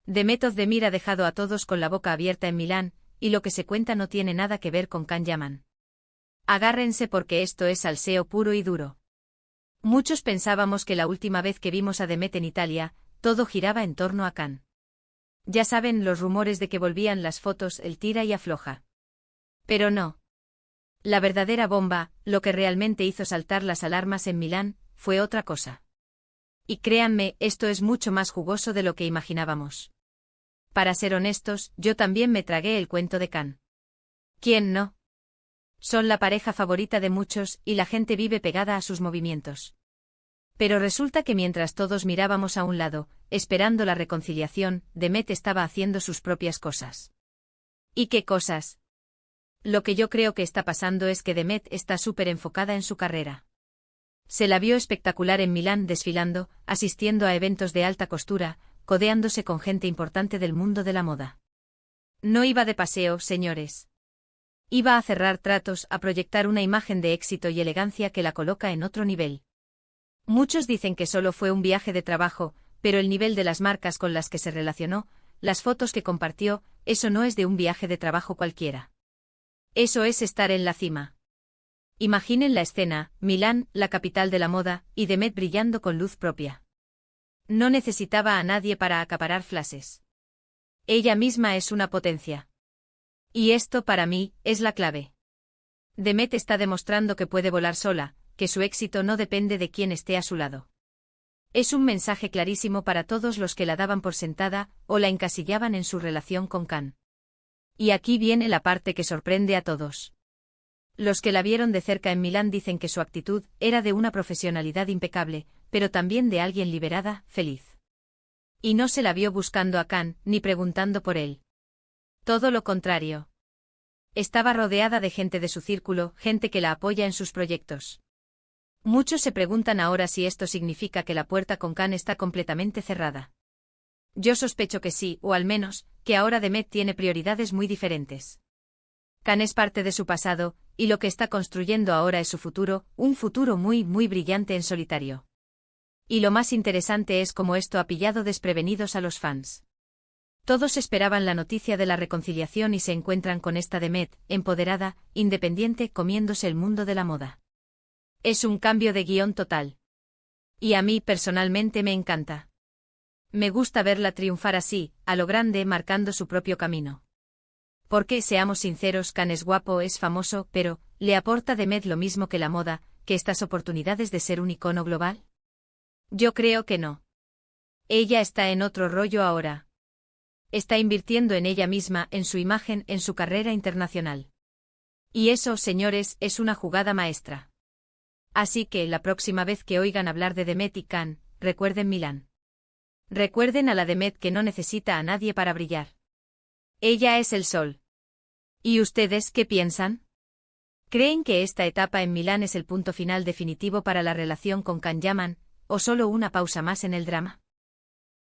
Demet Özdemir ha dejado a todos con la boca abierta en Milán, y lo que se cuenta no tiene nada que ver con Can Yaman. Agárrense porque esto es salseo puro y duro. Muchos pensábamos que la última vez que vimos a Demet en Italia, todo giraba en torno a Can. Ya saben los rumores de que volvían las fotos, el tira y afloja. Pero no. La verdadera bomba, lo que realmente hizo saltar las alarmas en Milán, fue otra cosa. Y créanme, esto es mucho más jugoso de lo que imaginábamos. Para ser honestos, yo también me tragué el cuento de Can. ¿Quién no? Son la pareja favorita de muchos y la gente vive pegada a sus movimientos. Pero resulta que mientras todos mirábamos a un lado, esperando la reconciliación, Demet estaba haciendo sus propias cosas. ¿Y qué cosas? Lo que yo creo que está pasando es que Demet está súper enfocada en su carrera. Se la vio espectacular en Milán desfilando, asistiendo a eventos de alta costura, codeándose con gente importante del mundo de la moda. No iba de paseo, señores. Iba a cerrar tratos, a proyectar una imagen de éxito y elegancia que la coloca en otro nivel. Muchos dicen que solo fue un viaje de trabajo, pero el nivel de las marcas con las que se relacionó, las fotos que compartió, eso no es de un viaje de trabajo cualquiera. Eso es estar en la cima. Imaginen la escena, Milán, la capital de la moda, y Demet brillando con luz propia. No necesitaba a nadie para acaparar flashes. Ella misma es una potencia. Y esto, para mí, es la clave. Demet está demostrando que puede volar sola, que su éxito no depende de quién esté a su lado. Es un mensaje clarísimo para todos los que la daban por sentada o la encasillaban en su relación con Can. Y aquí viene la parte que sorprende a todos. Los que la vieron de cerca en Milán dicen que su actitud era de una profesionalidad impecable, pero también de alguien liberada, feliz. Y no se la vio buscando a Can, ni preguntando por él. Todo lo contrario. Estaba rodeada de gente de su círculo, gente que la apoya en sus proyectos. Muchos se preguntan ahora si esto significa que la puerta con Can está completamente cerrada. Yo sospecho que sí, o al menos, que ahora Demet tiene prioridades muy diferentes. Can es parte de su pasado, y lo que está construyendo ahora es su futuro, un futuro muy, muy brillante en solitario. Y lo más interesante es cómo esto ha pillado desprevenidos a los fans. Todos esperaban la noticia de la reconciliación y se encuentran con esta Demet, empoderada, independiente, comiéndose el mundo de la moda. Es un cambio de guión total. Y a mí personalmente me encanta. Me gusta verla triunfar así, a lo grande, marcando su propio camino. Porque, seamos sinceros, Can es guapo, es famoso, pero, ¿le aporta a Demet lo mismo que la moda, que estas oportunidades de ser un icono global? Yo creo que no. Ella está en otro rollo ahora. Está invirtiendo en ella misma, en su imagen, en su carrera internacional. Y eso, señores, es una jugada maestra. Así que, la próxima vez que oigan hablar de Demet y Can, recuerden Milán. Recuerden a la Demet que no necesita a nadie para brillar. Ella es el sol. ¿Y ustedes qué piensan? ¿Creen que esta etapa en Milán es el punto final definitivo para la relación con Can Yaman, o solo una pausa más en el drama?